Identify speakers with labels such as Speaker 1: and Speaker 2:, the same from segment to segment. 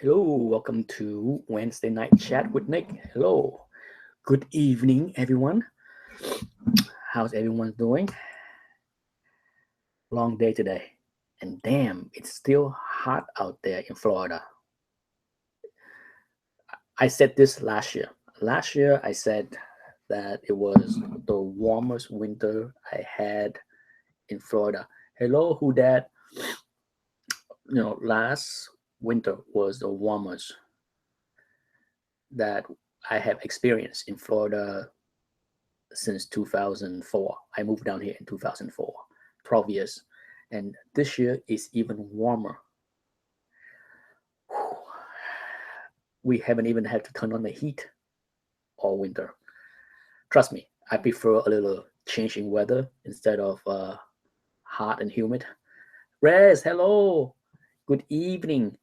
Speaker 1: Hello, welcome to Wednesday Night Chat with Nick. Hello, good evening, everyone. How's everyone doing? Long day today, and damn, it's still hot out there in Florida. I said this last year. Last year, I said that it was the warmest winter I had in Florida. Hello, who that? Last winter was the warmest that I have experienced in Florida since 2004. I moved down here in 2004, 12 years. And this year is even warmer. We haven't even had to turn on the heat all winter. Trust me, I prefer a little change in weather instead of hot and humid. Rez, hello. Good evening.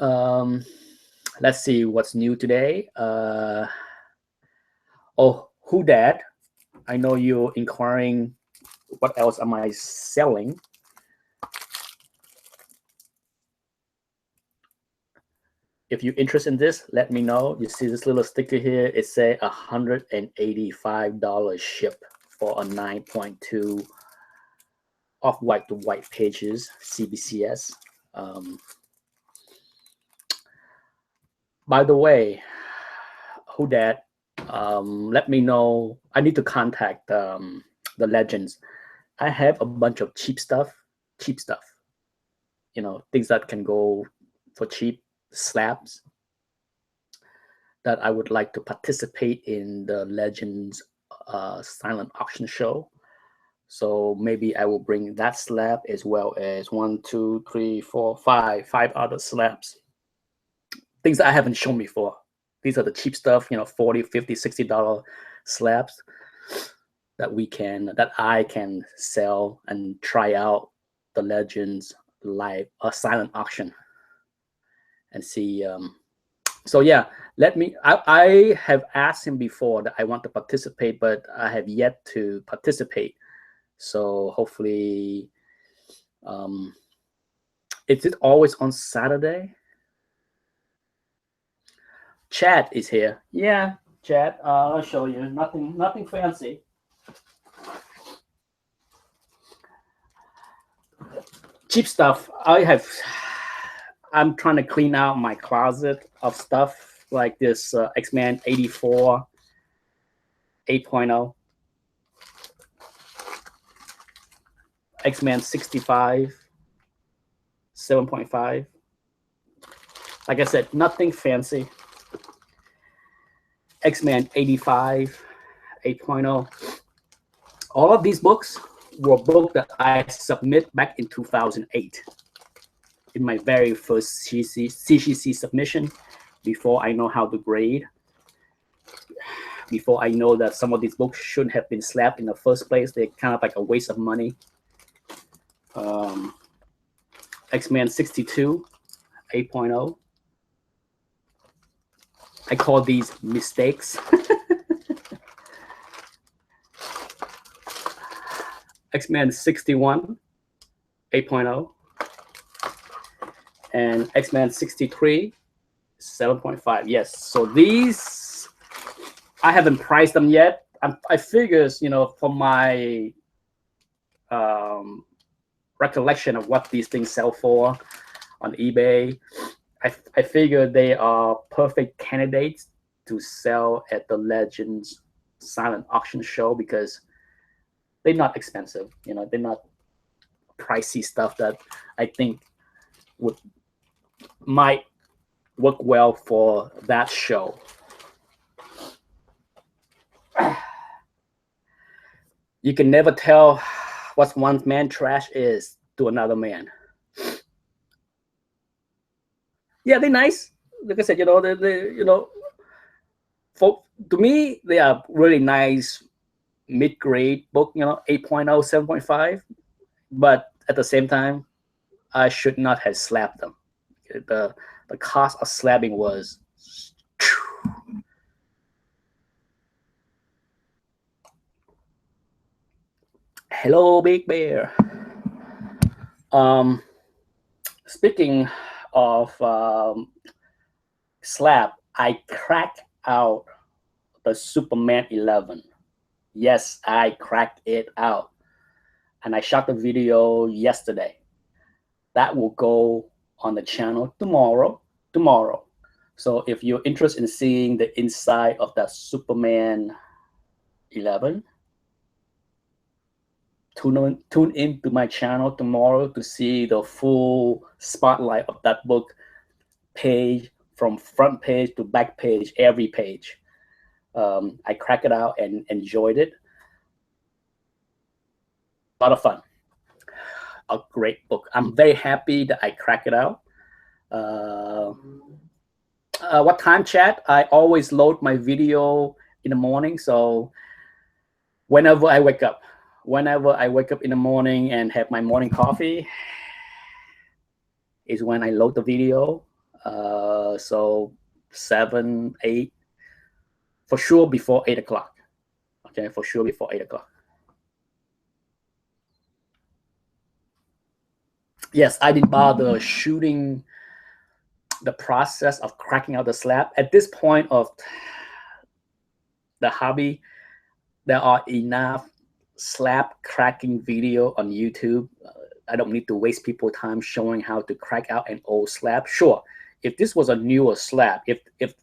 Speaker 1: Um, let's see what's new today. Who dat? I know you're inquiring what else am I selling. If you're interested in this, let me know. You see this little sticker here? It say $185 ship for a 9.2 off-white to white pages CBCS. By the way, who dat? Let me know. I need to contact the Legends. I have a bunch of cheap stuff. Things that can go for cheap, slabs that I would like to participate in the Legends silent auction show. So maybe I will bring that slab as well as 1, 2, 3, 4, 5 other slabs. Things that I haven't shown before. These are the cheap stuff, $40, $50, $60 slabs that I can sell and try out the Legends live silent auction and see. So yeah, I have asked him before that I want to participate, but I have yet to participate. So hopefully, is it always on Saturday? Chad is here. Yeah, Chad. I'll show you. Nothing fancy. Cheap stuff. I'm trying to clean out my closet of stuff like this X-Men 84 8.0, X-Men 65 7.5. Like I said, nothing fancy. X-Men 85 8.0. All of these books were books that I submit back in 2008 in my very first CGC submission, before I know how to grade, before I know that some of these books shouldn't have been slapped in the first place. They're kind of like a waste of money. X-Men 62 8.0. I call these mistakes. X-Men 61 8.0 and X-Men 63 7.5. Yes, so these I haven't priced them yet. I figures, from my recollection of what these things sell for on eBay, I figure they are perfect candidates to sell at the Legends silent auction show because they're not expensive. They're not pricey stuff that I think might work well for that show. You can never tell what one man trash is to another man. Yeah, they're nice. Like I said, to me, they are really nice mid-grade book, 8.0, 7.5. But at the same time, I should not have slapped them. The cost of slabbing was hello, Big Bear. Speaking of slab, I cracked out the Superman 11. Yes, I cracked it out. And I shot the video yesterday. That will go on the channel tomorrow. So if you're interested in seeing the inside of that Superman 11, tune in to my channel tomorrow to see the full spotlight of that book, page from front page to back page, every page. I cracked it out and enjoyed it. A lot of fun. A great book. I'm very happy that I cracked it out. What time, chat? I always load my video in the morning. So whenever I wake up in the morning and have my morning coffee is when I load the video. So 7, 8, for sure before 8 o'clock. Okay, for sure before 8 o'clock. Yes, I didn't bother shooting the process of cracking out the slab. At this point of the hobby, there are enough slab cracking video on YouTube. I don't need to waste people's time showing how to crack out an old slab. Sure, if this was a newer slab, if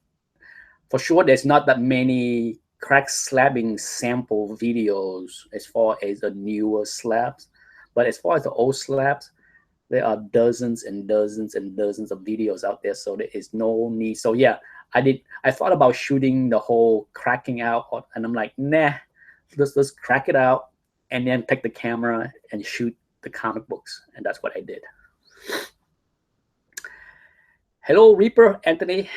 Speaker 1: for sure there's not that many crack slabbing sample videos as far as the newer slabs, but as far as the old slabs, there are dozens and dozens and dozens of videos out there, so there is no need. So yeah, I thought about shooting the whole cracking out, and I'm like, nah, let's crack it out and then take the camera and shoot the comic books. And that's what I did. Hello, Reaper Anthony.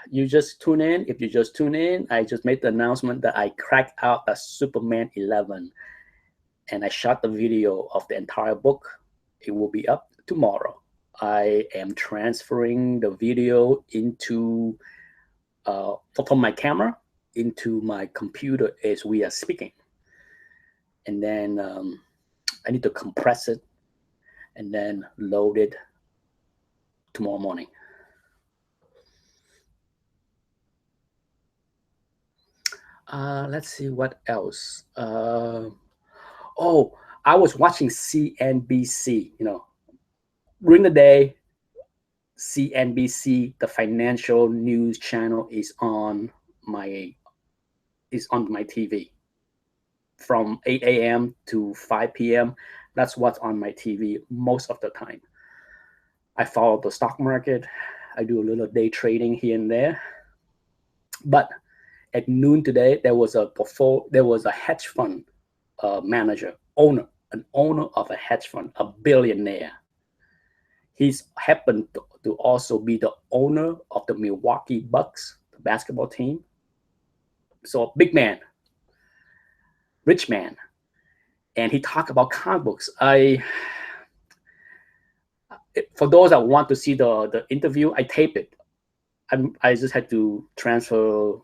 Speaker 1: You just tune in. If you just tune in, I just made the announcement that I cracked out a Superman 11, and I shot the video of the entire book. It will be up tomorrow. I am transferring the video into from my camera into my computer as we are speaking, and then I need to compress it and then load it tomorrow morning. Let's see what else. Oh, I was watching CNBC. You know, during the day, CNBC, the financial news channel, is on my TV from 8 a.m. to 5 p.m. That's what's on my TV most of the time. I follow the stock market. I do a little day trading here and there. But at noon today, there was a hedge fund manager, an owner of a hedge fund, a billionaire. He's happened to also be the owner of the Milwaukee Bucks, the basketball team. So a big man, rich man. And he talked about comic books. For those that want to see the interview, I taped it. I just had to transfer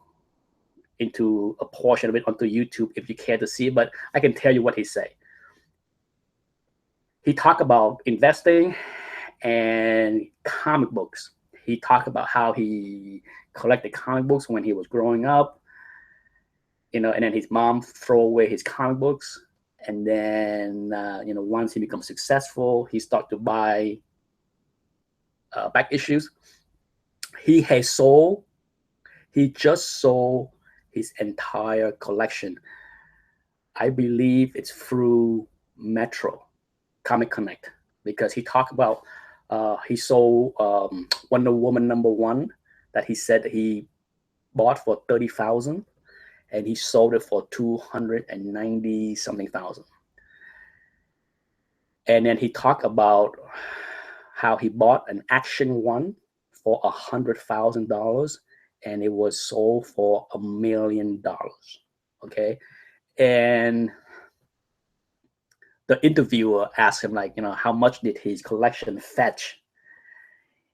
Speaker 1: into a portion of it onto YouTube if you care to see, but I can tell you what he said. He talked about investing and comic books. He talked about how he collected comic books when he was growing up, you know, and then his mom threw away his comic books. And then, you know, once he becomes successful, he started to buy back issues. He just sold his entire collection. I believe it's through Metro, Comic Connect, because he talked about he sold Wonder Woman #1 that he said that he bought for $30,000, and he sold it for $290 something thousand. And then he talked about how he bought an Action 1 for $100,000, and it was sold for $1 million. Okay, and the interviewer asked him, like, you know, how much did his collection fetch?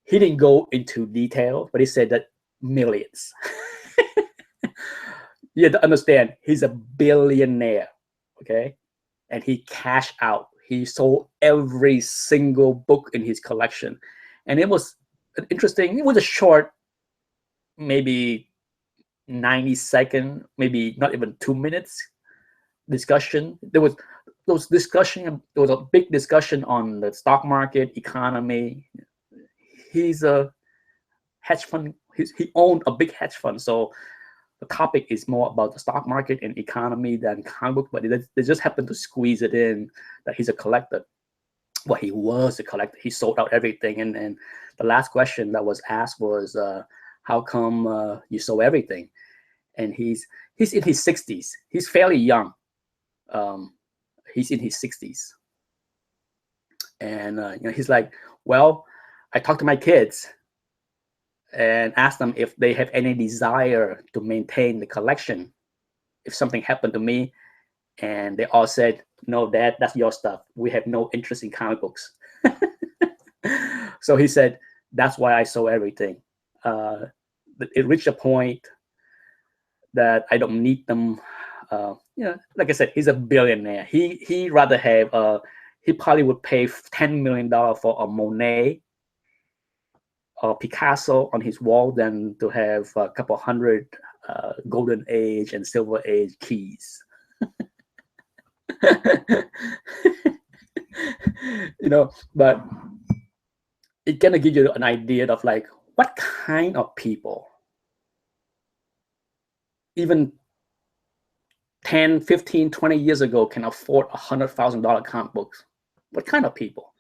Speaker 1: He didn't go into detail, but he said that millions. You have to understand, he's a billionaire, okay? And he cashed out. He sold every single book in his collection. And it was interesting. It was a short maybe 90-second, maybe not even 2 minutes discussion. There was a big discussion on the stock market, economy. He's a hedge fund. He owned a big hedge fund, so the topic is more about the stock market and economy than comic book. But they just happened to squeeze it in that he's a collector. Well, he was a collector. He sold out everything, and the last question that was asked was, "How come you sold everything?" And he's in his 60s. He's fairly young. He's in his 60s, and he's like, "Well, I talked to my kids and asked them if they have any desire to maintain the collection if something happened to me, and they all said, 'No, Dad, that's your stuff. We have no interest in comic books.'" So he said, "That's why I sold everything. It reached a point that I don't need them." Like I said, he's a billionaire. He rather have he probably would pay $10 million for a Monet or Picasso on his wall than to have a couple hundred Golden Age and Silver Age keys. But it kind of gives you an idea of like what kind of people, even 10, 15, 20 years ago, can afford $100,000 comic books. What kind of people?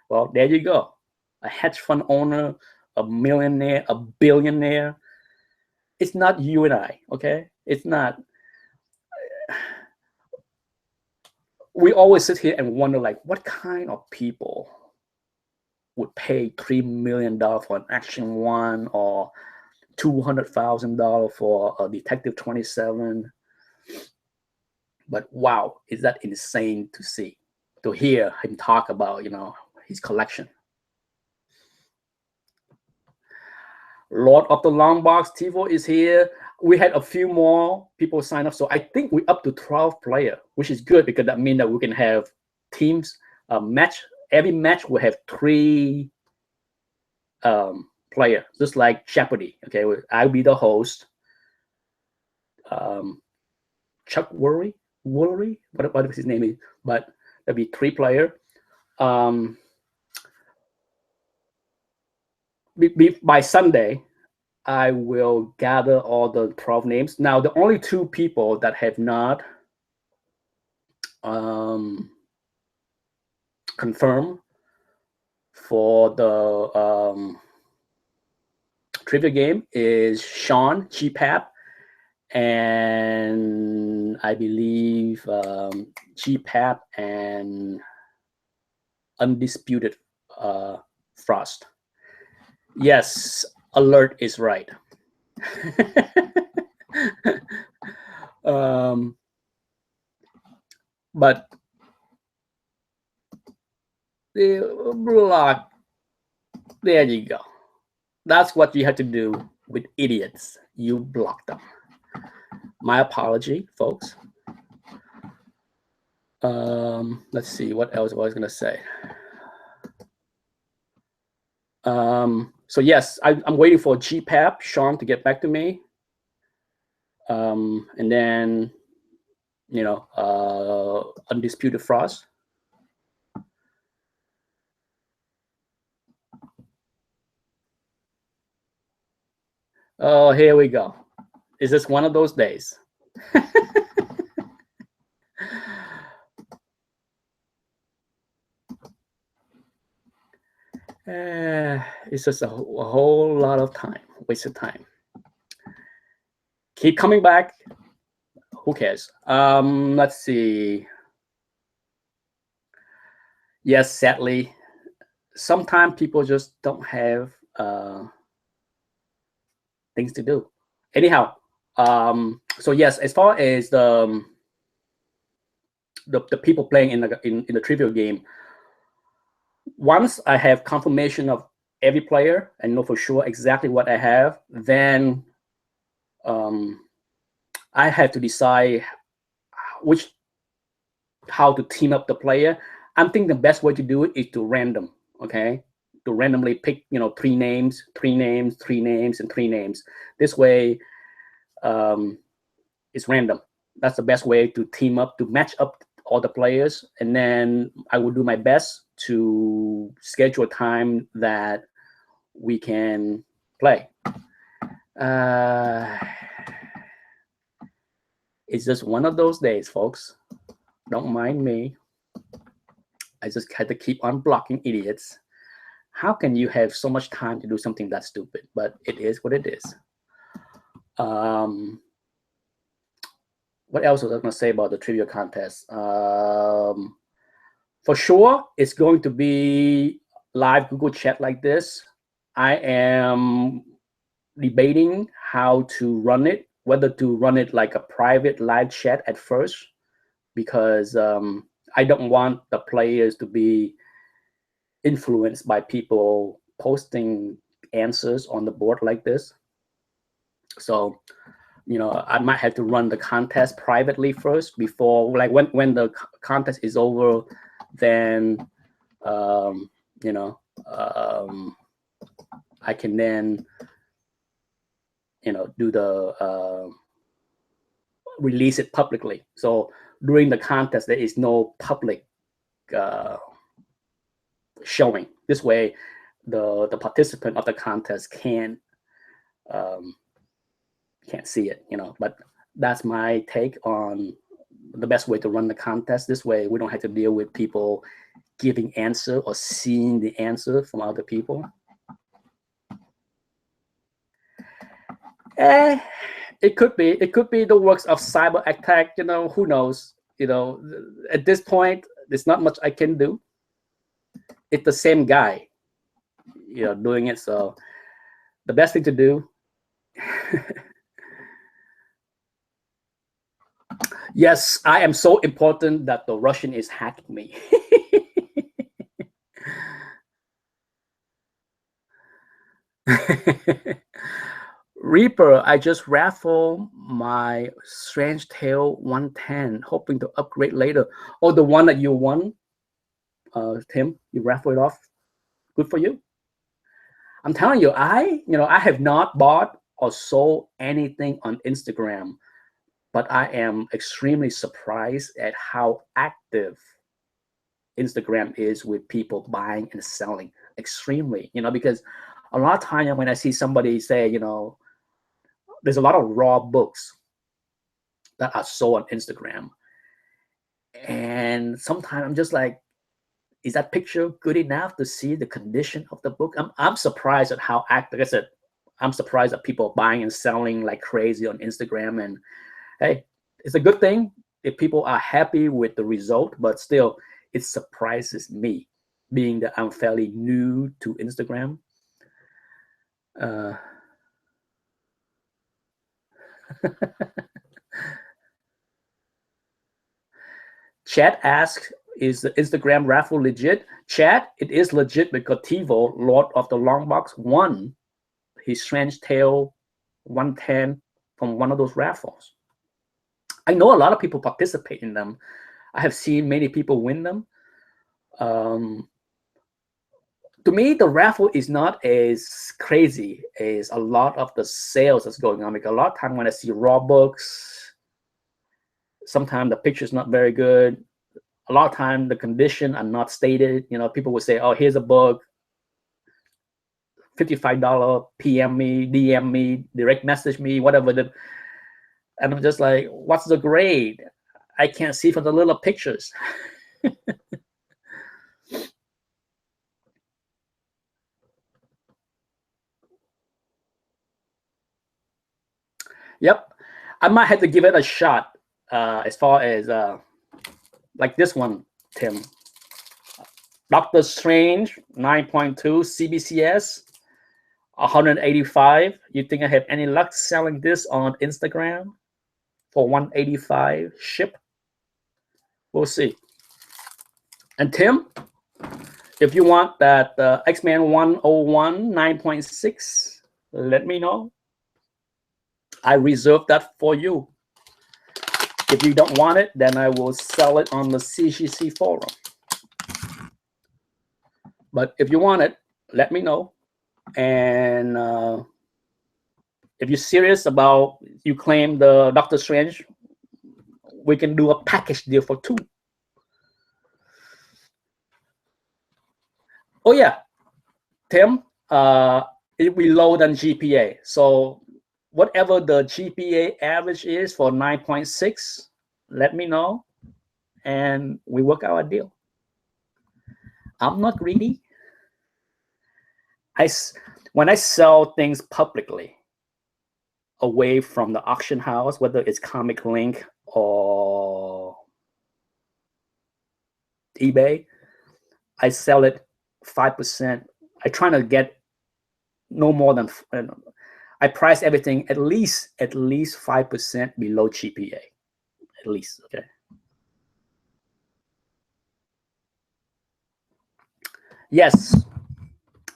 Speaker 1: Well, there you go. A hedge fund owner, a millionaire, a billionaire. It's not you and I, okay? It's not. We always sit here and wonder, like, what kind of people would pay $3 million for an Action 1 or $200,000 for a Detective 27? But wow, is that insane to see, to hear him talk about, his collection. Lord of the Long Box, Tivo is here. We had a few more people sign up, so I think we're up to 12 players, which is good because that means that we can have teams match. Every match will have 3 players, just like Jeopardy. Okay, I'll be the host. Chuck Woolery, what his name is, but there'll be 3 players. By Sunday, I will gather all the 12 names. Now, the only 2 people that have not confirmed for the trivia game is Sean GPAP and I believe GPAP and Undisputed Frost. Yes, Alert is right. But the block, there you go. That's what you have to do with idiots. You block them. My apology, folks. Let's see what else I was going to say. So yes, I'm waiting for GPAP, Sean, to get back to me. And then, Undisputed Frost. Oh, here we go. Is this one of those days? It's just a whole lot of time, wasted time. Keep coming back. Who cares? Let's see. Yes, sadly, sometimes people just don't have things to do. Anyhow, so yes, as far as the people playing in the trivial game, once I have confirmation of every player and know for sure exactly what I have, then I have to decide how to team up the player. I'm thinking the best way to do it is to random, okay? to randomly pick, 3 names, 3 names, 3 names, and 3 names. This way, it's random. That's the best way to team up, to match up all the players. And then I will do my best to schedule a time that we can play. It's just one of those days, folks. Don't mind me. I just had to keep on blocking idiots. How can you have so much time to do something that stupid? But it is what it is. What else was I going to say about the trivia contest? For sure, it's going to be live Google Chat like this. I am debating how to run it, whether to run it like a private live chat at first, because I don't want the players to be influenced by people posting answers on the board like this. So, I might have to run the contest privately first before, like when the contest is over, then, I can then, do the, release it publicly. So during the contest, there is no public showing. This way, the participant of the contest can't see it, But that's my take on the best way to run the contest. This way, we don't have to deal with people giving answer or seeing the answer from other people. It could be the works of cyber attack. Who knows? At this point, there's not much I can do. It's the same guy, doing it. So the best thing to do. Yes, I am so important that the Russian is hacking me. Reaper, I just raffled my Strange Tale 110, hoping to upgrade later. Oh, the one that you won, Tim, you raffled it off. Good for you. I'm telling you, I have not bought or sold anything on Instagram, but I am extremely surprised at how active Instagram is with people buying and selling. Extremely, because a lot of times when I see somebody say, there's a lot of raw books that are sold on Instagram. And sometimes I'm just like, is that picture good enough to see the condition of the book? I'm surprised at how active. Like I said, I'm surprised at people buying and selling like crazy on Instagram. And hey, it's a good thing if people are happy with the result, but still, it surprises me, being that I'm fairly new to Instagram. Chad asks, is the Instagram raffle legit? Chad, it is legit because Tivo, Lord of the Long Box, won his Strange Tale 110 from one of those raffles. I know a lot of people participate in them. I have seen many people win them. To me, the raffle is not as crazy as a lot of the sales that's going on. Because a lot of time when I see raw books, sometimes the picture's not very good. A lot of time the condition are not stated. People would say, oh, here's a book, $55, PM me, DM me, direct message me, whatever. And I'm just like, what's the grade? I can't see from the little pictures. Yep. I might have to give it a shot as far as like this one, Tim. Doctor Strange 9.2 CBCS 185. You think I have any luck selling this on Instagram for 185 ship? We'll see. And Tim, if you want that X-Men 101 9.6, let me know. I reserve that for you. If you don't want it, then I will sell it on the CGC forum. But if you want it, let me know. And if you're serious about you claim the Doctor Strange, we can do a package deal for 2. Oh yeah, Tim, it will be lower than GPA. So whatever the GPA average is for 9.6, let me know, and we work out a deal. I'm not greedy. When I sell things publicly, away from the auction house, whether it's Comic Link or eBay, I sell it 5%. I try to get no more than, I price everything at least 5% below GPA, at least. Okay. Yes,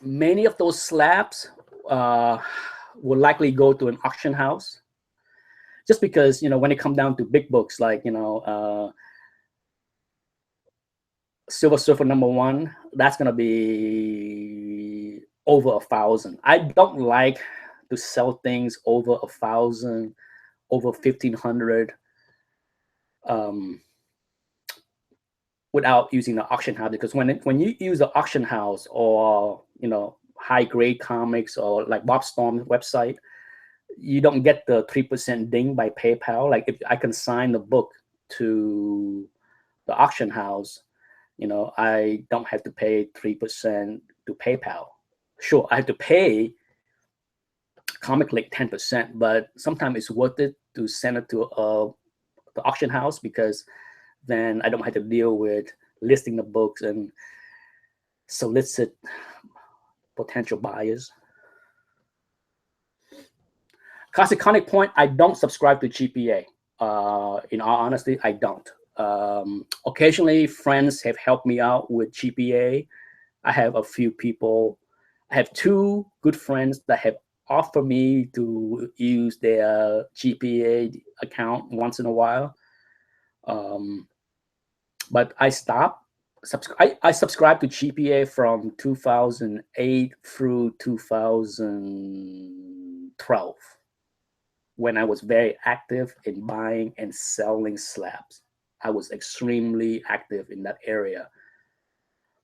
Speaker 1: many of those slabs will likely go to an auction house, just because when it comes down to big books like Silver Surfer #1, that's gonna be over 1,000. I don't like to sell things over 1,000, over 1,500, without using the auction house, because when you use the auction house or high grade comics or like Bob Storm's website, you don't get the 3% ding by PayPal. Like if I consign the book to the auction house, I don't have to pay 3% to PayPal. Sure, I have to pay Comic Link 10%, but sometimes it's worth it to send it to the auction house, because then I don't have to deal with listing the books and solicit potential buyers. Classic Comic Point, I don't subscribe to GPA. In all honesty, I don't. Occasionally, friends have helped me out with GPA. I have a few people. I have 2 good friends that have offered me to use their GPA account once in a while. But I stopped. I subscribed to GPA from 2008 through 2012, when I was very active in buying and selling slabs. I was extremely active in that area.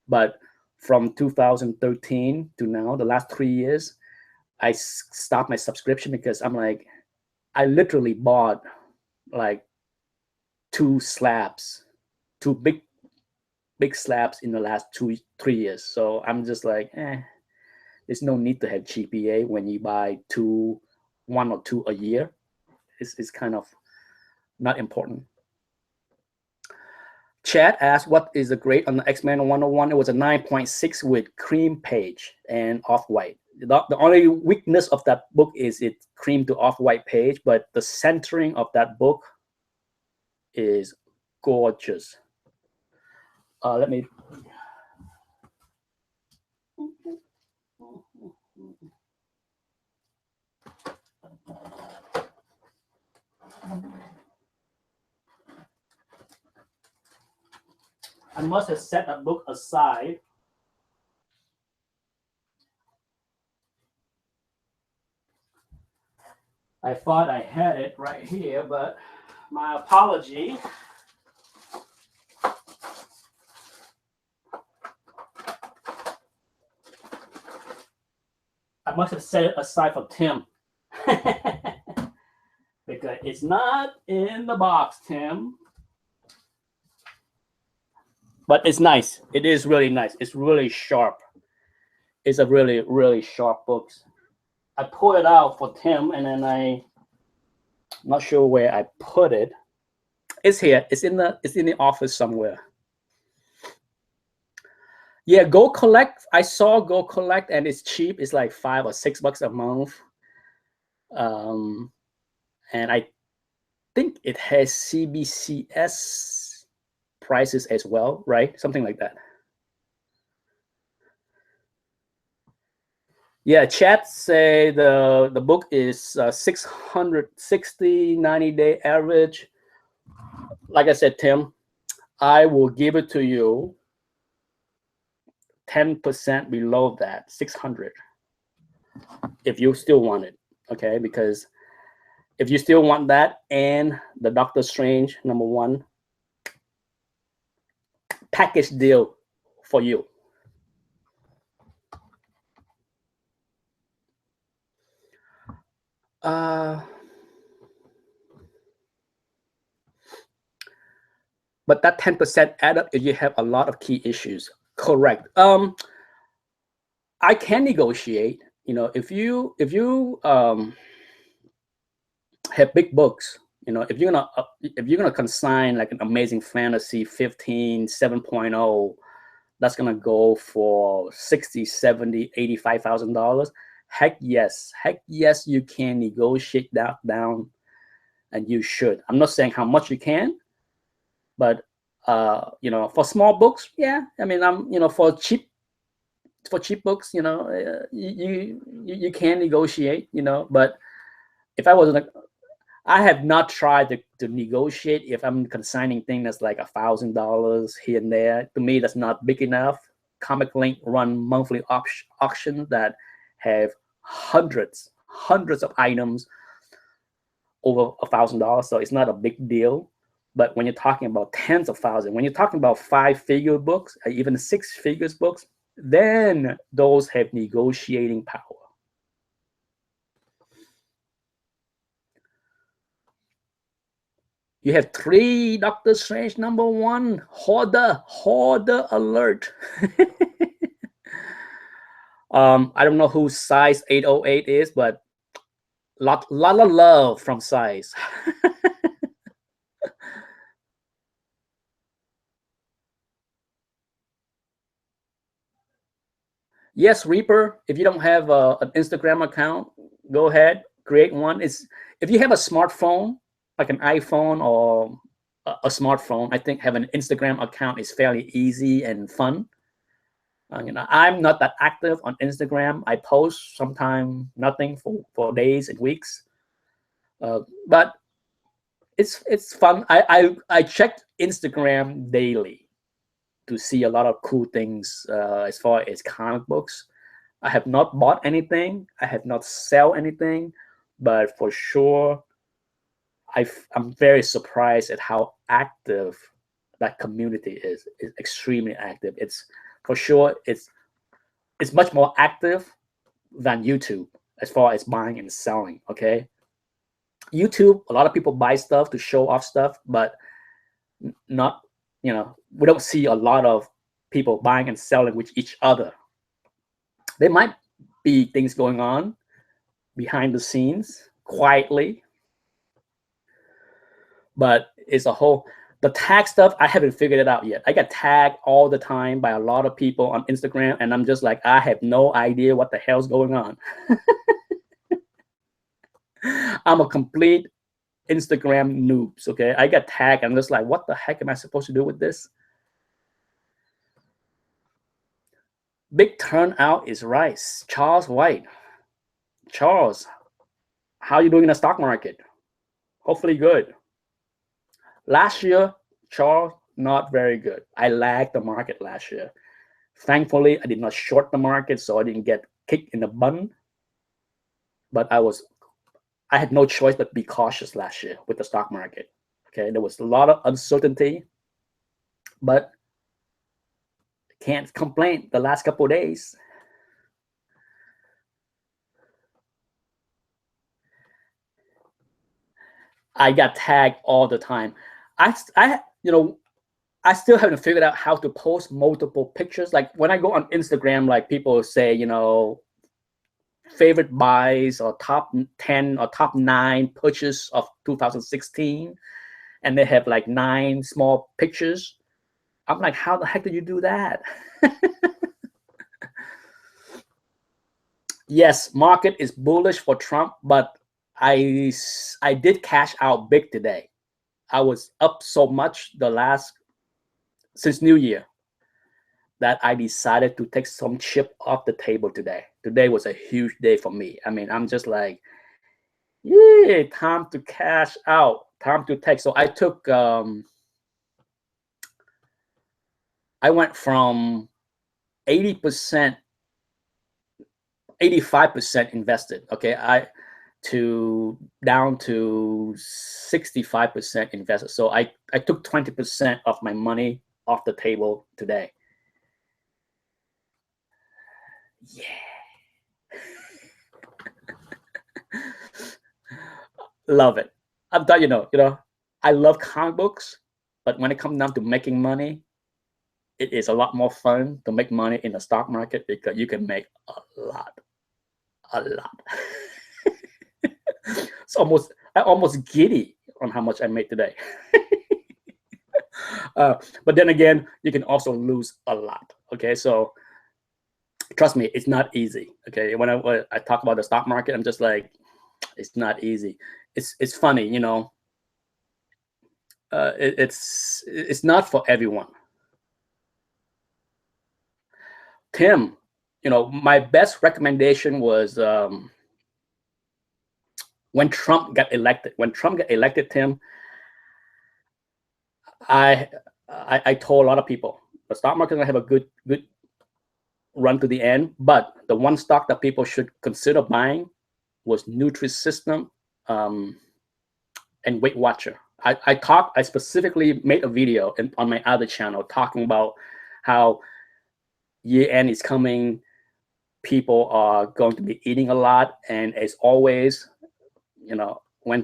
Speaker 1: But from 2013 to now, the last 3 years, I stopped my subscription, because I'm like, I literally bought like 2 slabs, 2 big slabs in the last 2-3 years. So I'm just like, there's no need to have GPA when you buy 1 or 2 a year. It's kind of not important. Chad asked, what is the grade on the X-Men 101? It was a 9.6 with cream page and off-white. The only weakness of that book is it's cream to off-white page, but the centering of that book is gorgeous. Let me. I must have set that book aside. I thought I had it right here, but my apology. I must have set it aside for Tim. Because it's not in the box, Tim. But it's nice. It is really nice. It's really sharp. It's a really, really sharp book. I pulled it out for Tim, and then I'm not sure where I put it. It's here. It's in the office somewhere. Yeah, Go Collect. I saw Go Collect, and it's cheap. It's like $5 or $6 a month. And I think it has CBCS prices as well, right? Something like that. Yeah, chat say the book is 660 90-day average. Like I said, Tim, I will give it to you 10% below that, 600. If you still want it, okay? Because if you still want that and the Doctor Strange #1 package deal for you. But that 10% add up if you have a lot of key issues. Correct. I can negotiate. You know, if you have big books, you know, if you're gonna consign like an Amazing Fantasy 15 7.0, that's gonna go for 60, 70, 85,000 dollars. Heck yes, you can negotiate that down, and you should. I'm not saying how much you can, but you know, for small books, yeah. I mean, you know, for cheap books, you know, you can negotiate, you know. But if I was like, I have not tried to negotiate if I'm consigning thing that's like $1,000 here and there. To me, that's not big enough. Comic Link run monthly auctions that have hundreds of items over $1,000, so it's not a big deal. But when you're talking about tens of thousands, when you're talking about 5-figure books, even 6-figure books, then those have negotiating power. You have 3 Doctor Strange #1 hoarder alert. I don't know who size 808 is, but lot of love from size. Yes, Reaper. If you don't have an Instagram account, go ahead, create one. If you have a smartphone, like an iPhone or a smartphone, I think having an Instagram account is fairly easy and fun. You know, I'm not that active on Instagram. I post sometime nothing for days and weeks, but it's fun. I check Instagram daily to see a lot of cool things as far as comic books. I have not bought anything. I have not sell anything, but for sure, I'm very surprised at how active that community is. It's extremely active. It's for sure. It's much more active than YouTube as far as buying and selling. Okay, YouTube, a lot of people buy stuff to show off stuff, but not, you know, we don't see a lot of people buying and selling with each other. There might be things going on behind the scenes quietly, but it's a whole, the tag stuff, I haven't figured it out yet. I get tagged all the time by a lot of people on Instagram, and I'm just like, I have no idea what the hell's going on. I'm a complete Instagram noobs. Okay, I get tagged, and I'm just like, what the heck am I supposed to do with this? Big turnout is rice. Charles White. Charles, how are you doing in the stock market? Hopefully good. Last year, Charles, not very good. I lagged the market last year. Thankfully, I did not short the market, so I didn't get kicked in the bun. But I had no choice but be cautious last year with the stock market. Okay, there was a lot of uncertainty, but can't complain. The last couple of days, I got tagged all the time. You know, I still haven't figured out how to post multiple pictures. Like when I go on Instagram, like people say, you know, favorite buys or top 10 or top 9 purchases of 2016, and they have like 9 small pictures. I'm like, how the heck did you do that? Yes, market is bullish for Trump, but I did cash out big today. I was up so much since New Year that I decided to take some chip off the table today. Today was a huge day for me. I mean, I'm just like, yeah, time to cash out, time to take. So I took, I went from 80%, 85% invested. Okay, down to 65% invested. So I took 20% of my money off the table today. Yeah. Love it. I'm done, I love comic books, but when it comes down to making money, it is a lot more fun to make money in the stock market because you can make a lot. I'm almost giddy on how much I made today. But then again, you can also lose a lot. Okay, so trust me, it's not easy. Okay, when I talk about the stock market, I'm just like, it's not easy. It's funny, it's not for everyone. Tim, my best recommendation was when Trump got elected. When Trump got elected, Tim, I told a lot of people the stock market is gonna have a good run to the end, but the one stock that people should consider buying was Nutrisystem and Weight Watcher. I specifically made a video on my other channel talking about how year end is coming. People are going to be eating a lot, and as always, when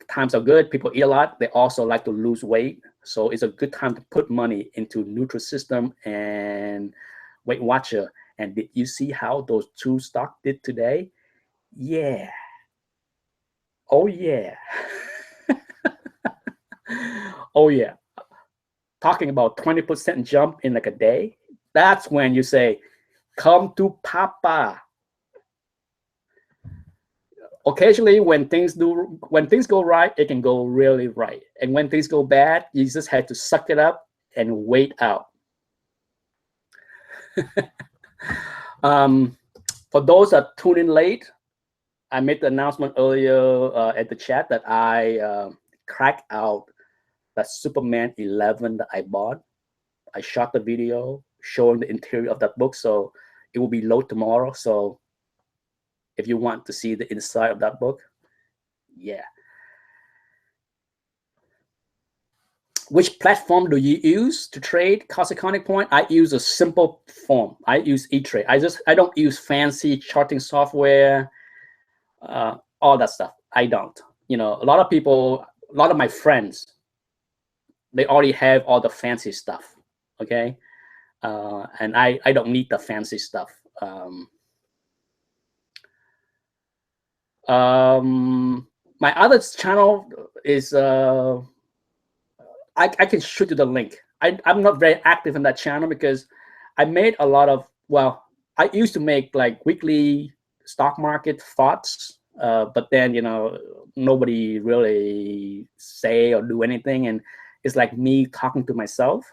Speaker 1: times are good, people eat a lot. They also like to lose weight, so it's a good time to put money into Nutrisystem and Weight Watcher. And did you see how those two stocks did today? Yeah. Oh yeah. Oh yeah. Talking about 20% jump in like a day. That's when you say, "Come to Papa." Occasionally, when things go right, it can go really right, and when things go bad, you just have to suck it up and wait out. For those that tune in late, I made the announcement earlier at the chat that I cracked out that Superman 11 that I bought. I shot the video showing the interior of that book, so it will be loaded tomorrow. So if you want to see the inside of that book, yeah. Which platform do you use to trade Cosmic Counterpoint? I use a simple form. I use E-Trade. I don't use fancy charting software, all that stuff. I don't. A lot of people, a lot of my friends, they already have all the fancy stuff. Okay, and I don't need the fancy stuff. My other channel is I can shoot you the link. I'm not very active in that channel because I made a lot of, I used to make like weekly stock market thoughts, but then nobody really say or do anything, and it's like me talking to myself.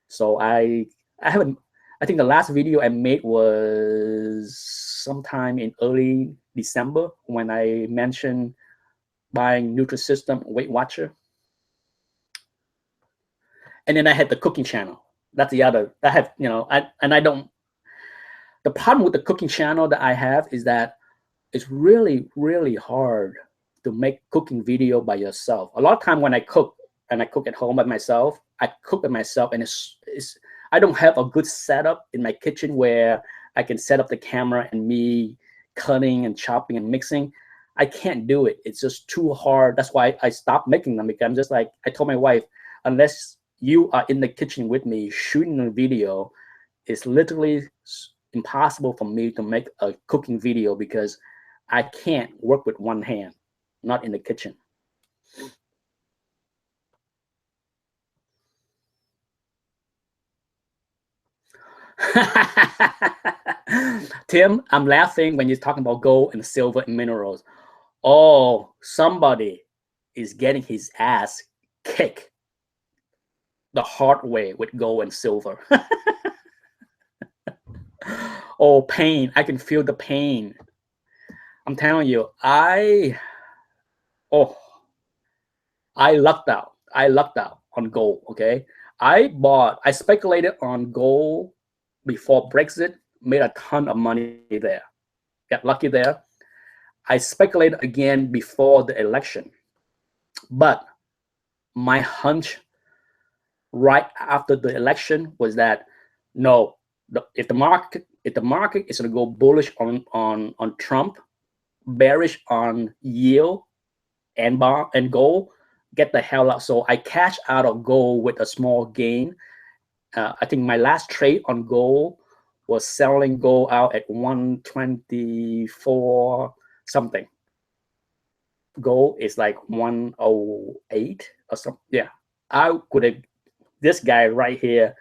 Speaker 1: So I haven't. I think the last video I made was sometime in early December when I mentioned buying Nutrisystem Weight Watcher. And then I had the cooking channel. That's the other. I have, I don't. The problem with the cooking channel that I have is that it's really, really hard to make cooking video by yourself. A lot of time when I cook, and I cook at home by myself, I cook by myself, and I don't have a good setup in my kitchen where I can set up the camera and me cutting and chopping and mixing. I can't do it. It's just too hard. That's why I stopped making them, because I'm just like, I told my wife, unless you are in the kitchen with me shooting a video, it's literally impossible for me to make a cooking video because I can't work with one hand, not in the kitchen. Tim, I'm laughing when you're talking about gold and silver and minerals. Oh, somebody is getting his ass kicked the hard way with gold and silver. Oh, pain. I can feel the pain. I'm telling you, I lucked out. I lucked out on gold, okay? I speculated on gold before Brexit, made a ton of money there. Got lucky there. I speculated again before the election. But my hunch right after the election was that no, if the market is going to go bullish on Trump, bearish on yield and gold, get the hell out. So I cashed out of gold with a small gain. I think my last trade on gold was selling gold out at 124 something. Gold is like 108 or something. Yeah, I could have. This guy right here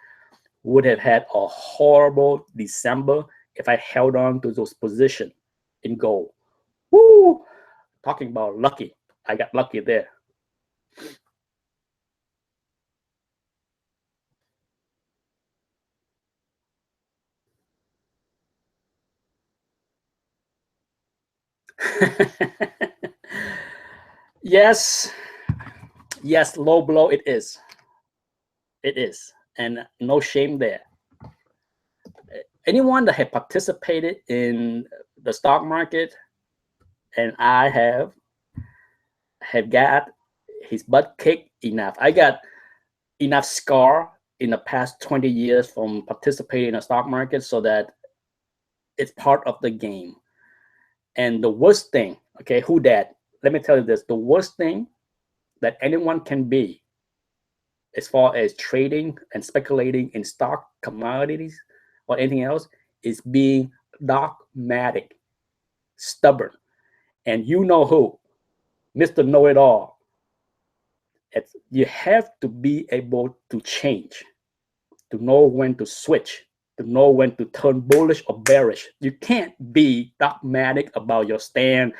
Speaker 1: would have had a horrible December if I held on to those positions in gold. Woo! Talking about lucky. I got lucky there. Yes, low blow it is. It is. And no shame there. Anyone that had participated in the stock market, and I have got his butt kicked enough. I got enough scar in the past 20 years from participating in the stock market so that it's part of the game. And the worst thing, okay, who that? Let me tell you this, the worst thing that anyone can be as far as trading and speculating in stock, commodities, or anything else is being dogmatic, stubborn. And you know who? Mr. Know-it-all. You have to be able to change, to know when to switch, to know when to turn bullish or bearish. You can't be dogmatic about your stand,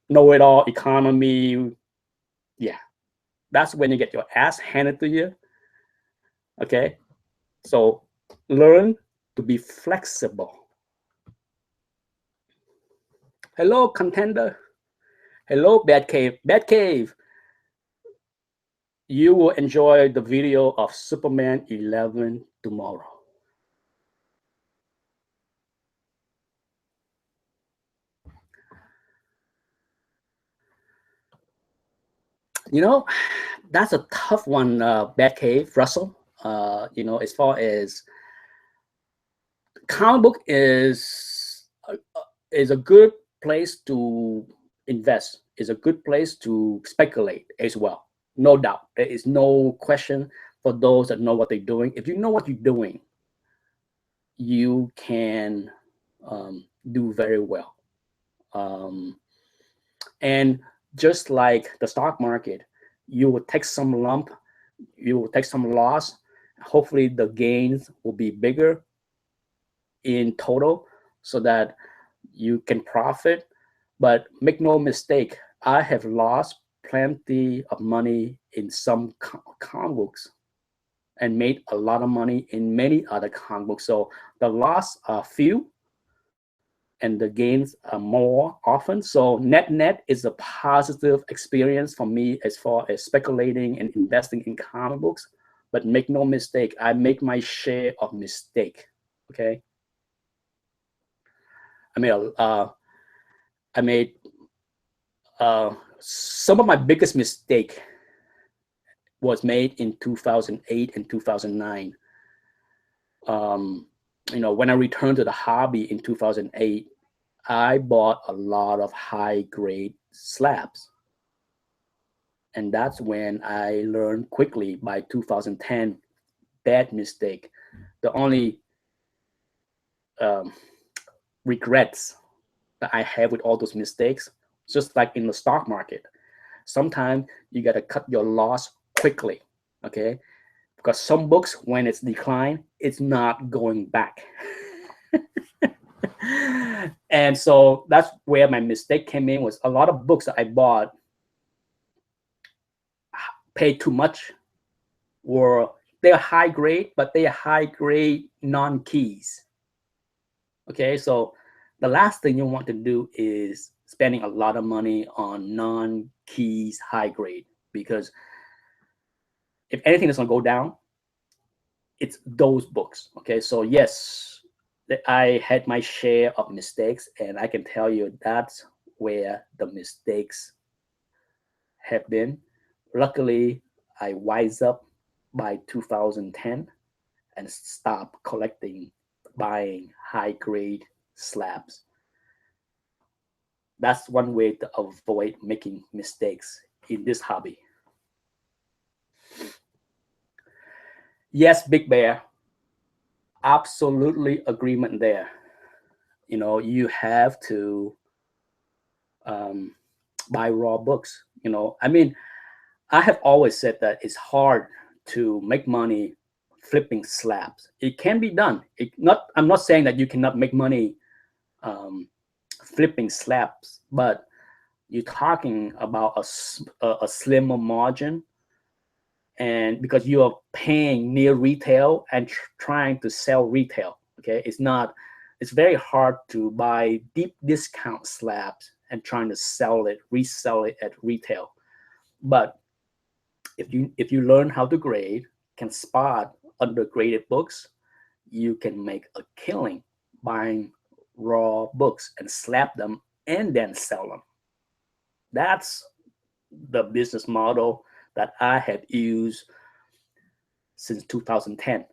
Speaker 1: know-it-all economy. Yeah, that's when you get your ass handed to you. Okay, so learn to be flexible. Hello, contender. Hello, Bad Cave. Bad Cave. You will enjoy the video of Superman 11 tomorrow. You know, that's a tough one, Bad Cave, Russell. You know, as far as comic book is a good place to invest, is a good place to speculate as well. No doubt. There is no question for those that know what they're doing. If you know what you're doing, you can do very well. And just like the stock market, you will take some lump, you will take some loss. Hopefully the gains will be bigger in total so that you can profit. But make no mistake, I have lost plenty of money in some comic books and made a lot of money in many other comic books. So the loss are few and the gains are more often. So net is a positive experience for me as far as speculating and investing in comic books. But make no mistake, I make my share of mistake. Okay. I made some of my biggest mistake was made in 2008 and 2009. You know, when I returned to the hobby in 2008, I bought a lot of high grade slabs. And that's when I learned quickly by 2010, that mistake. The only regrets that I have with all those mistakes, just like in the stock market, sometimes you got to cut your loss quickly, okay? Because some books, when it's declined, it's not going back. And so that's where my mistake came in, was a lot of books that I bought, paid too much, or they're high grade, but they are high grade non-keys. Okay, so the last thing you want to do is spending a lot of money on non-keys high grade, because if anything is going to go down, it's those books. Okay, so yes, I had my share of mistakes, and I can tell you that's where the mistakes have been. Luckily, I wise up by 2010 and stop collecting, buying high grade slabs. That's one way to avoid making mistakes in this hobby. Yes, Big Bear, absolutely agreement there. You have to um, buy raw books. I mean, I have always said that it's hard to make money flipping slabs. It can be done. I'm not saying that you cannot make money um, flipping slabs, but you're talking about a slimmer margin, and because you are paying near retail and trying to sell retail. Okay, it's very hard to buy deep discount slabs and trying to resell it at retail. But if you learn how to grade, can spot undergraded books, you can make a killing buying raw books and slap them and then sell them. That's the business model that I have used since 2010.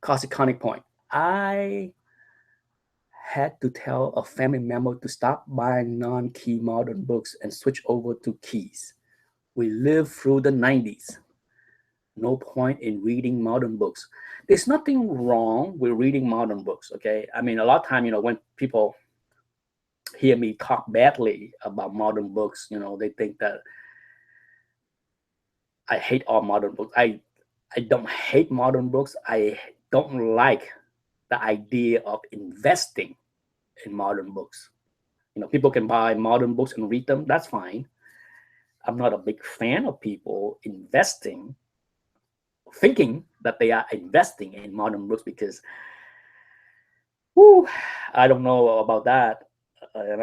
Speaker 1: Conic point. I had to tell a family member to stop buying non-key modern books and switch over to keys. We lived through the 90s. No point in reading modern books. There's nothing wrong with reading modern books, okay? I mean, a lot of time, when people hear me talk badly about modern books, they think that I hate all modern books. I don't hate modern books. I don't like the idea of investing in modern books. People can buy modern books and read them. That's fine. I'm not a big fan of people thinking that they are investing in modern books because, whew, I don't know about that. Uh, you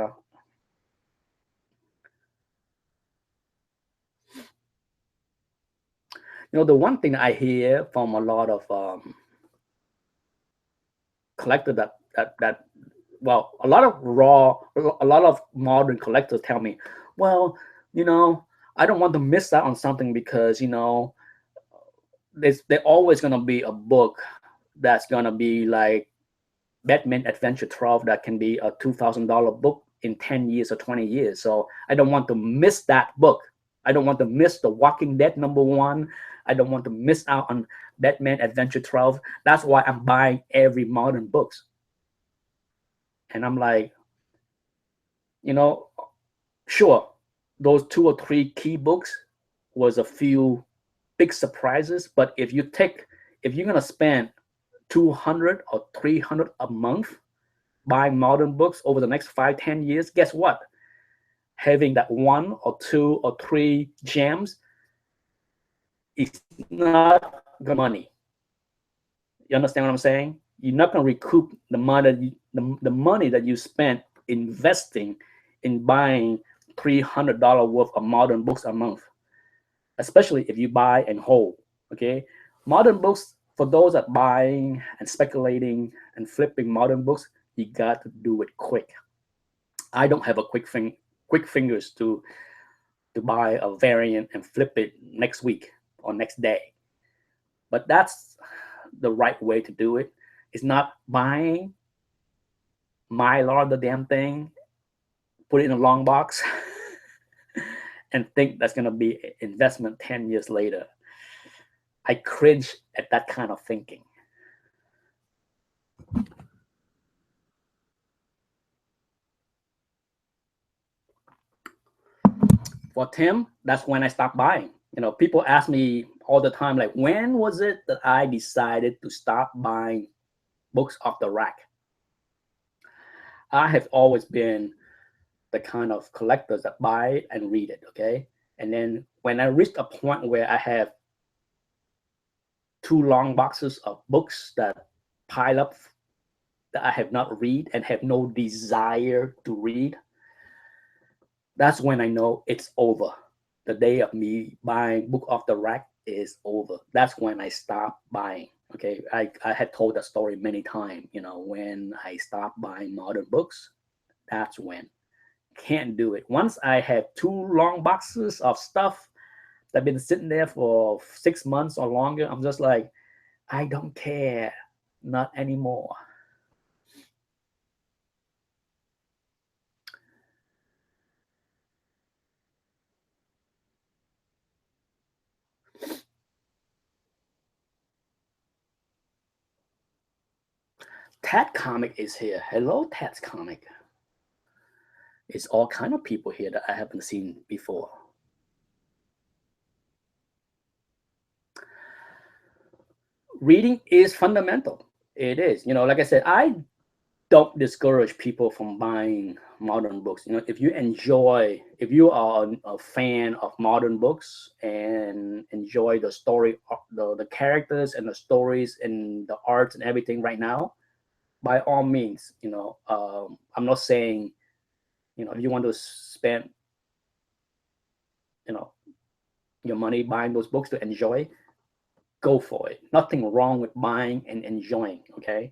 Speaker 1: know, the one thing I hear from a lot of collectors that a lot of modern collectors tell me, well, I don't want to miss out on something because there's always gonna be a book that's gonna be like Batman Adventure 12 that can be a $2,000 book in 10 years or 20 years. So I don't want to miss that book. I don't want to miss The Walking Dead #1. I don't want to miss out on Batman Adventure 12. That's why I'm buying every modern books. And I'm like, sure, those 2 or 3 key books was a few big surprises. But if you're gonna spend 200 or 300 a month buying modern books over the next 5-10 years, guess what? Having that 1 or 2 or 3 gems is not good money. You understand what I'm saying? You're not going to recoup the money that you spent investing in buying $300 worth of modern books a month, especially if you buy and hold. Okay, modern books, for those that buying and speculating and flipping modern books, you got to do it quick. I don't have a quick fingers to buy a variant and flip it next week or next day. But that's the right way to do it. It's not buying Mylar the damn thing, put it in a long box, and think that's gonna be investment 10 years later. I cringe at that kind of thinking. For Tim, that's when I stopped buying. People ask me all the time, like, when was it that I decided to stop buying books off the rack? I have always been the kind of collectors that buy it and read it, okay? And then when I reached a point where I have 2 long boxes of books that pile up that I have not read and have no desire to read, That's when I know it's over. The day of me buying book off the rack is over. That's when I stop buying. Okay, I had told that story many times. When I stopped buying modern books, that's when. Can't do it. Once I have two long boxes of stuff that have been sitting there for 6 months or longer, I'm just like, I don't care, not anymore. Tat Comic is here. Hello, Tat Comic. It's all kind of people here that I haven't seen before. Reading is fundamental. It is. Like I said, I don't discourage people from buying modern books. If you are a fan of modern books and enjoy the story, the characters and the stories and the arts and everything right now, by all means, I'm not saying, if you want to spend, you know, your money buying those books to enjoy, go for it. Nothing wrong with buying and enjoying. Okay.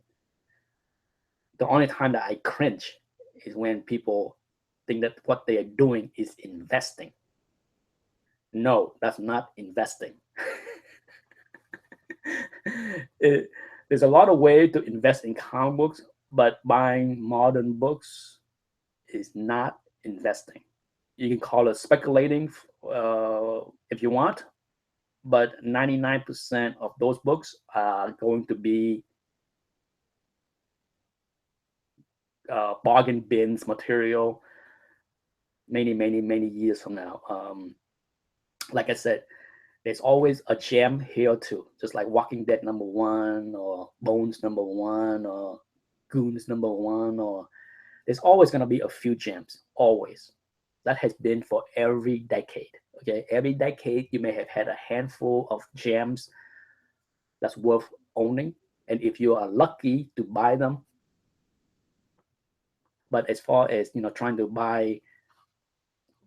Speaker 1: The only time that I cringe is when people think that what they are doing is investing. No, that's not investing. There's a lot of ways to invest in comic books, but buying modern books is not investing. You can call it speculating if you want, but 99% of those books are going to be bargain bins material many, many, many years from now. Like I said, there's always a gem here too, just like Walking Dead #1 or Bones #1 or Goons #1, or there's always going to be a few gems, always. That has been for every decade. Okay, every decade you may have had a handful of gems that's worth owning, and if you are lucky to buy them. But as far as trying to buy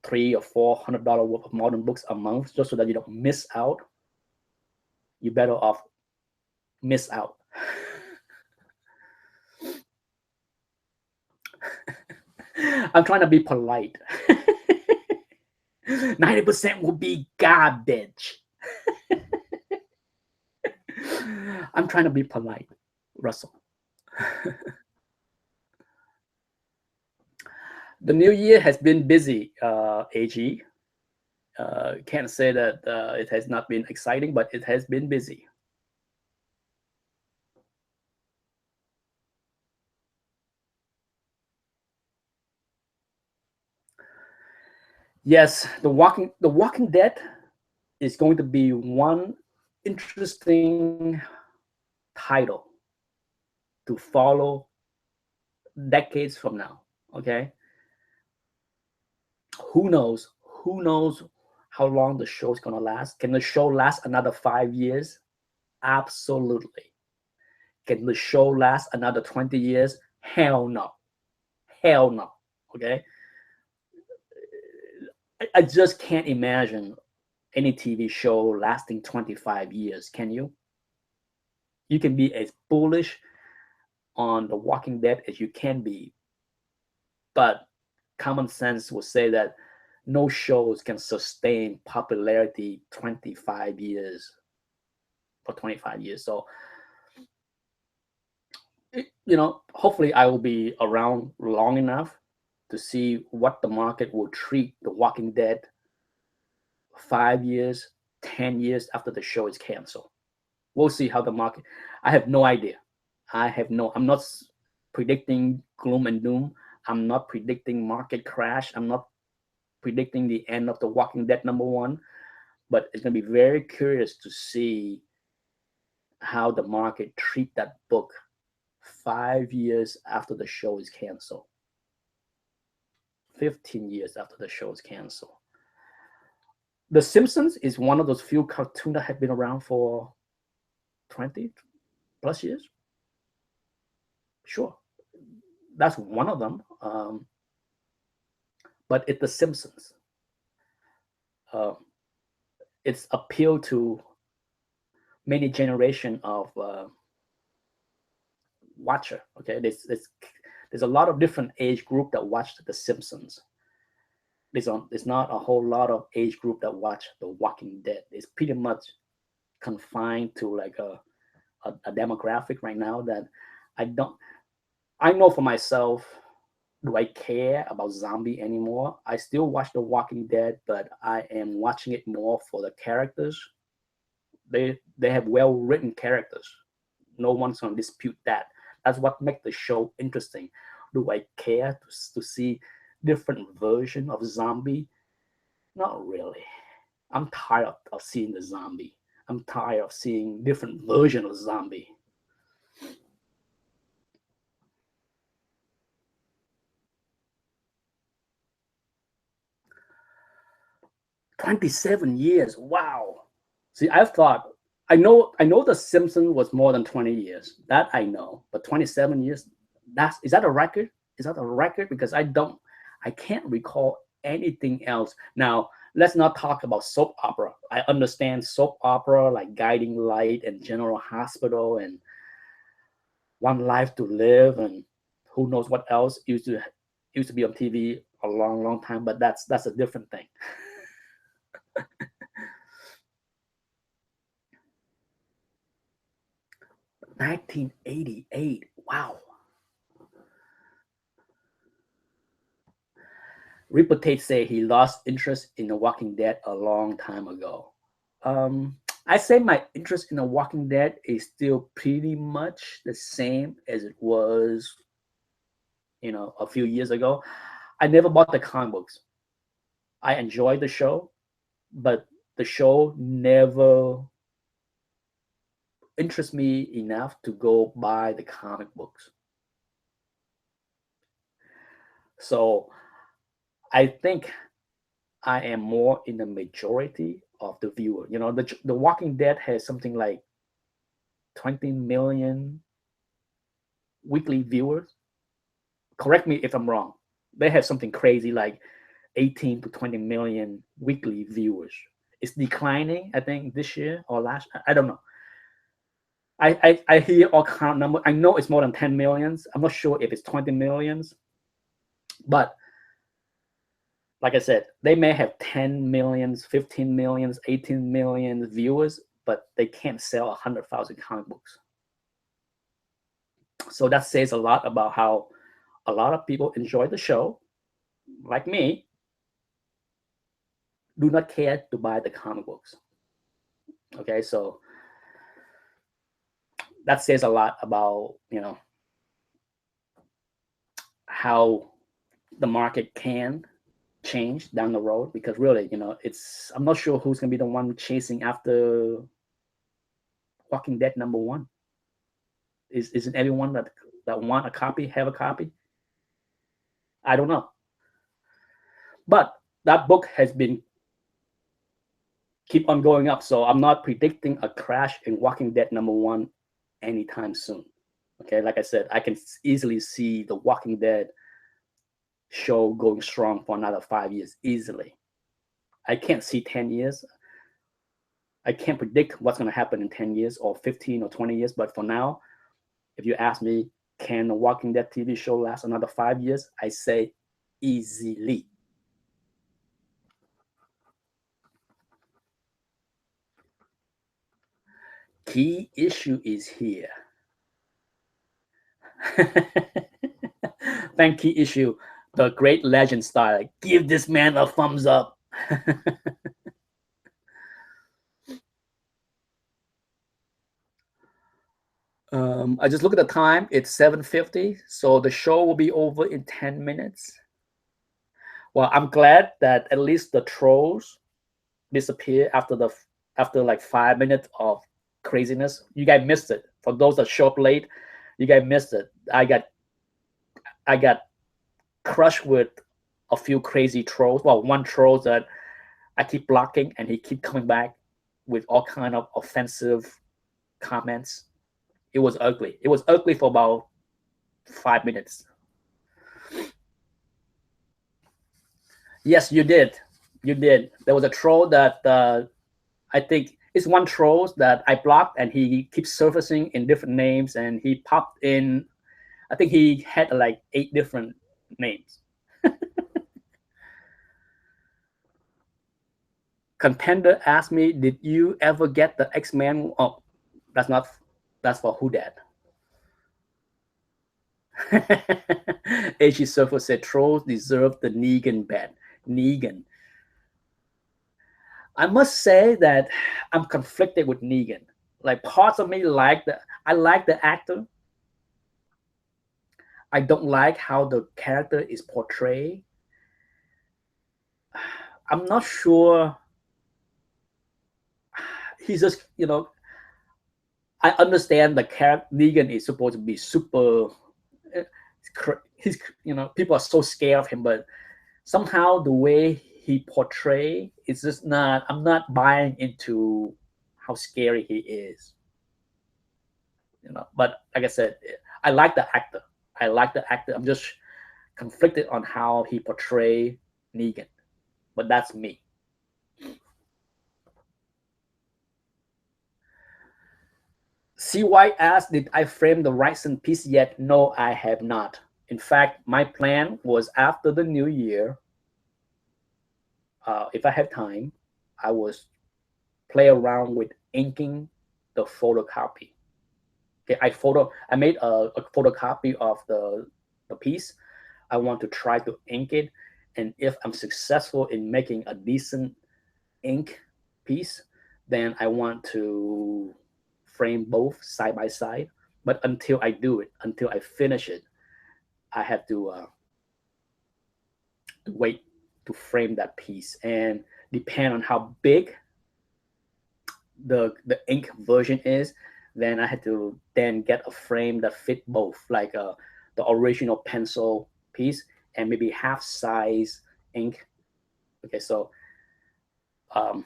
Speaker 1: $300 or $400 worth of modern books a month just so that you don't miss out, you better off miss out. I'm trying to be polite. 90% will be garbage. I'm trying to be polite, Russell. The new year has been busy, AG. Can't say that it has not been exciting, but it has been busy. Yes, The Walking Dead is going to be one interesting title to follow decades from now. Okay, who knows? Who knows how long the show is gonna last? Can the show last another 5 years? Absolutely. Can the show last another 20 years? Hell no. Hell no. Okay. I just can't imagine any TV show lasting 25 years. Can you? You can be as bullish on The Walking Dead as you can be, but common sense will say that no shows can sustain popularity 25 years for 25 years. So, hopefully I will be around long enough to see what the market will treat The Walking Dead 5 years, 10 years after the show is canceled. We'll see how the market. I have no idea. I'm not predicting gloom and doom. I'm not predicting market crash. I'm not predicting the end of The Walking Dead #1, but it's going to be very curious to see how the market treat that book 5 years after the show is canceled, 15 years after the show is canceled. The Simpsons is one of those few cartoons that have been around for 20 plus years. Sure, that's one of them. but it's The Simpsons. It's appealed to many generation of watcher. Okay, there's a lot of different age group that watch The Simpsons. There's not a whole lot of age group that watch The Walking Dead. It's pretty much confined to like a demographic right now that I don't. I know for myself, do I care about zombie anymore? I still watch The Walking Dead, but I am watching it more for the characters. They have well written characters. No one's gonna dispute that. That's what makes the show interesting. Do I care to see different version of zombie? Not really. I'm tired of seeing the zombie. I'm tired of seeing different version of zombie. 27 years. Wow. See, I've thought I know The Simpsons was more than 20 years. That I know. But 27 years, is that a record? Is that a record? Because I can't recall anything else. Now, let's not talk about soap opera. I understand soap opera like Guiding Light and General Hospital and One Life to Live and who knows what else used to be on TV a long, long time, but that's a different thing. 1988. Wow. Ripper Tate say he lost interest in The Walking Dead a long time ago. I say my interest in The Walking Dead is still pretty much the same as it was, a few years ago. I never bought the comic books. I enjoyed the show, but the show never interests me enough to go buy the comic books. So I think I am more in the majority of the viewer. The Walking Dead has something like 20 million weekly viewers. Correct me if I'm wrong. They have something crazy like 18 to 20 million weekly viewers. It's declining, I think, this year or last. I don't know. I hear all kind of numbers. I know it's more than 10 millions. I'm not sure if it's 20 millions, but like I said, they may have 10 millions, 15 millions, 18 million viewers, but they can't sell 100,000 comic books. So that says a lot about how a lot of people enjoy the show, like me, do not care to buy the comic books. Okay, so that says a lot about how the market can change down the road, because really, I'm not sure who's gonna be the one chasing after Walking Dead #1. Isn't everyone that want a copy have a copy? I don't know, but that book has been keep on going up, so I'm not predicting a crash in Walking Dead #1 anytime soon. Okay, like I said, I can easily see the Walking Dead show going strong for another 5 years easily. I can't see 10 years. I can't predict what's going to happen in 10 years or 15 or 20 years. But for now, if you ask me, can the Walking Dead TV show last another 5 years? I say easily. Key issue is here. Thank Key Issue, the great legend style. Give this man a thumbs up. I just look at the time. It's 7:50, so the show will be over in 10 minutes. Well, I'm glad that at least the trolls disappear after like 5 minutes of craziness. You guys missed it. For those that show up late, you guys missed it. I got crushed with a few crazy trolls. Well, one troll that I keep blocking, and he keep coming back with all kind of offensive comments. It was ugly. It was ugly for about 5 minutes. Yes, you did. You did. There was a troll that I think it's one troll that I blocked, and he keeps surfacing in different names, and he popped in. I think he had like 8 different names. Contender asked me, "Did you ever get the X-Men?" Oh, that's not. That's for who that. AG Surfer said trolls deserve the Negan ban. Negan. I must say that I'm conflicted with Negan. Like parts of me I like the actor. I don't like how the character is portrayed. I'm not sure. He's just, I understand the character Negan is supposed to be super. He's, people are so scared of him, but somehow the way he portray is just not. I'm not buying into how scary he is. But like I said, I like the actor. I like the actor. I'm just conflicted on how he portray Negan, but that's me. C. White asked, "Did I frame the Ryzen piece yet?" No, I have not. In fact, my plan was after the new year, if I have time, I was play around with inking the photocopy. Okay, I made a photocopy of the piece. I want to try to ink it, and if I'm successful in making a decent ink piece, then I want to frame both side by side. But until I do it, until I finish it, I have to wait to frame that piece, and depend on how big the ink version is, then I had to then get a frame that fit both, like the original pencil piece and maybe half size ink. Okay, so um,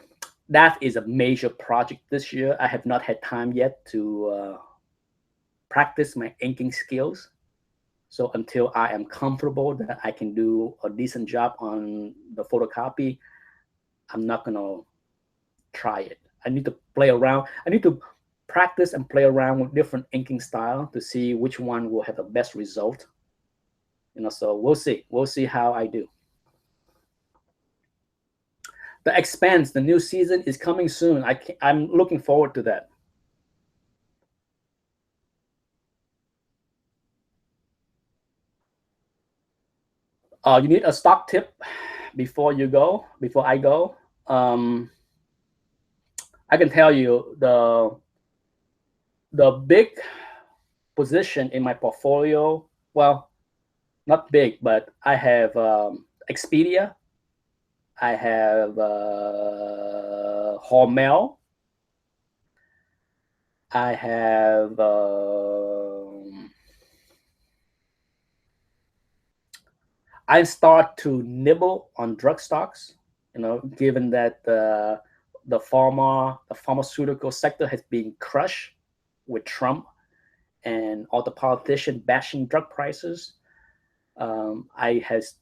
Speaker 1: that is a major project this year. I have not had time yet to practice my inking skills. So until I am comfortable that I can do a decent job on the photocopy, I'm not gonna try it. I need to play around. I need to practice and play around with different inking style to see which one will have the best result. So we'll see. We'll see how I do. The Expanse, the new season is coming soon. I'm looking forward to that. You need a stock tip before I go. I can tell you the big position in my portfolio. Well, not big, but I have Expedia. I have Hormel. I have I start to nibble on drug stocks. Given that the pharmaceutical sector has been crushed with Trump and all the politicians bashing drug prices. I has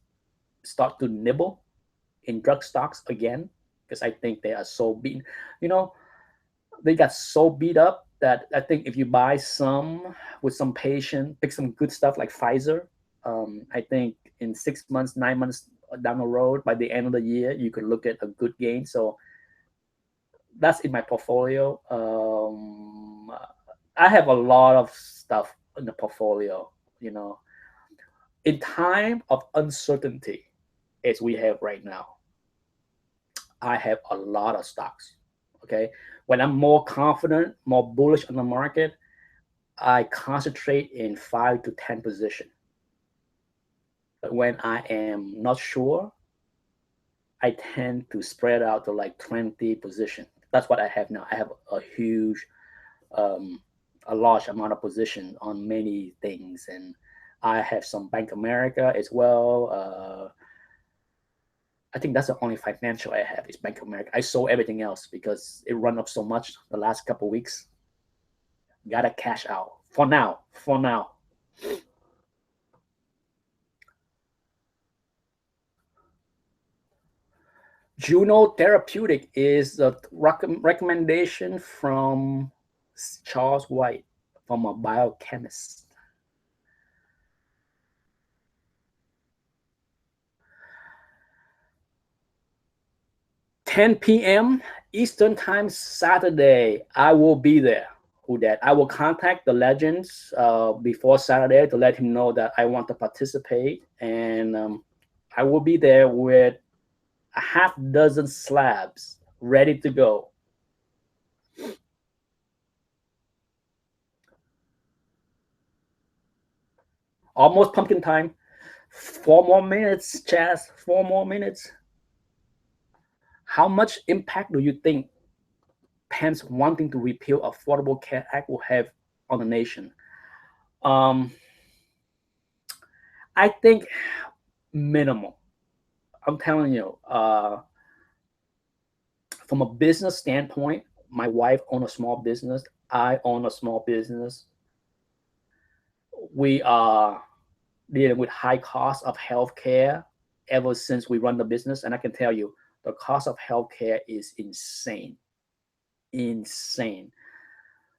Speaker 1: start to nibble in drug stocks again because I think they are so beaten. They got so beat up that I think if you buy some with some patience, pick some good stuff like Pfizer, I think in 6 months, 9 months down the road, by the end of the year, you could look at a good gain. So that's in my portfolio. I have a lot of stuff in the portfolio. In time of uncertainty, as we have right now, I have a lot of stocks. Okay, when I'm more confident, more bullish on the market, I concentrate in 5 to 10 position. But when I am not sure, I tend to spread out to like 20 position. That's what I have now. I have a huge, a large amount of position on many things, and I have some Bank America as well. I think that's the only financial I have is Bank America. I sold everything else because it run up so much the last couple of weeks. Gotta cash out for now. For now. Juno Therapeutic is a recommendation from Charles White, from a biochemist. "10 p.m. Eastern Time Saturday. I will be there." Who that? I will contact the legends before Saturday to let him know that I want to participate, and I will be there with a half dozen slabs ready to go. Almost pumpkin time. 4 more minutes, Chaz. 4 more minutes. How much impact do you think Pence wanting to repeal Affordable Care Act will have on the nation? Um, I think minimal. I'm telling you, from a business standpoint, my wife owns a small business. I own a small business. We are dealing with high cost of healthcare ever since we run the business, and I can tell you, the cost of healthcare is insane. Insane.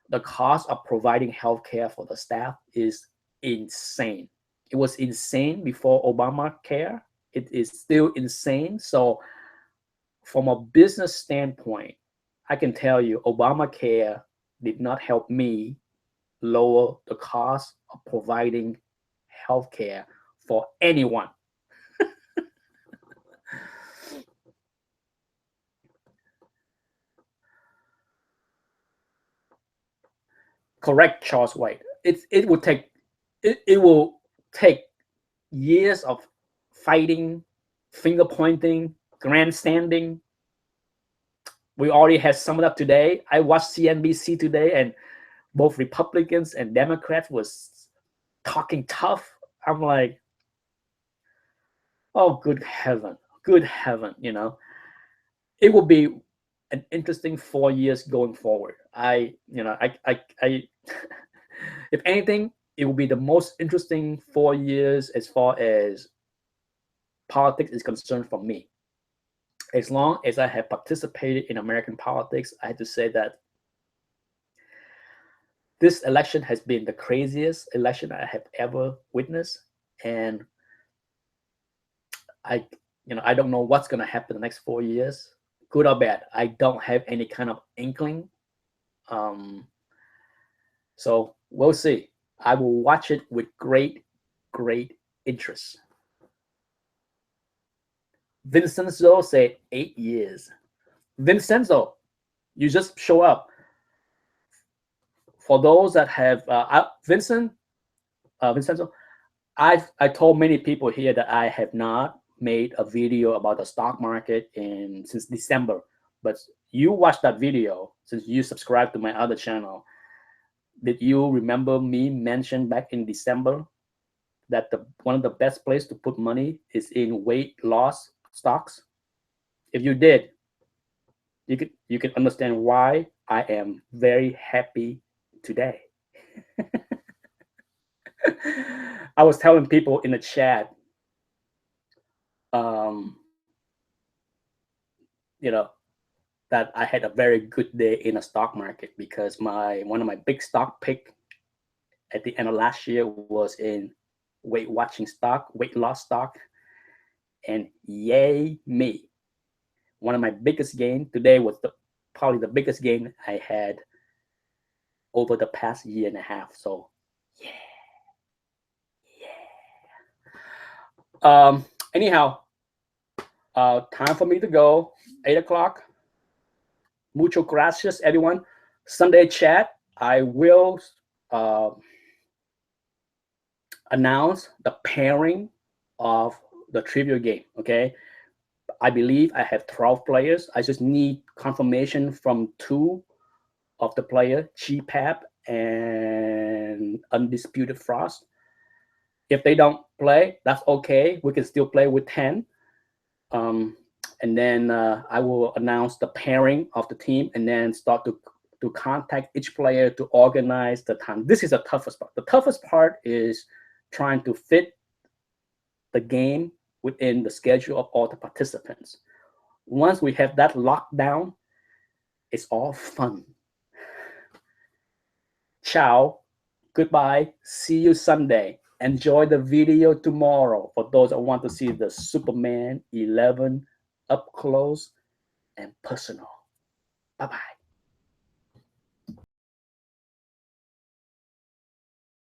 Speaker 1: The cost of providing healthcare for the staff is insane. It was insane before Obamacare. It is still insane. So, from a business standpoint, I can tell you Obamacare did not help me lower the cost of providing healthcare for anyone. Correct, Charles White. It will take it will take years of fighting, finger pointing, grandstanding. We already had some of that today. I watched CNBC today, and both Republicans and Democrats was talking tough. I'm like, oh, good heaven, good heaven. It will be an interesting 4 years going forward. If anything, it will be the most interesting 4 years as far as politics is concerned for me. As long as I have participated in American politics, I have to say that this election has been the craziest election I have ever witnessed, and I don't know what's going to happen the next 4 years, good or bad. I don't have any kind of inkling. So we'll see. I will watch it with great, great interest. Vincenzo said 8 years. Vincenzo, you just show up. For those that have Vincenzo, I told many people here that I have not made a video about the stock market since December, but you watched that video since you subscribed to my other channel. Did you remember me mention back in December that one of the best place to put money is in weight loss stocks? If you did, you can understand why I am very happy today. I was telling people in the chat, that I had a very good day in the stock market because one of my big stock pick at the end of last year was in weight loss stock, and yay me! One of my biggest gain today was probably the biggest gain I had over the past year and a half. So yeah. Anyhow, time for me to go. 8 o'clock. Mucho gracias, everyone. Sunday chat, I will announce the pairing of the trivia game. Okay, I believe I have 12 players. I just need confirmation from 2 of the player, GPAP and Undisputed Frost. If they don't play, that's okay. We can still play with 10. And then I will announce the pairing of the team and then start to contact each player to organize the time. This is the toughest part. The toughest part is trying to fit the game within the schedule of all the participants. Once we have that locked down, it's all fun. Ciao. Goodbye. See you Sunday. Enjoy the video tomorrow for those that want to see the Superman 11 up close and personal. Bye-bye.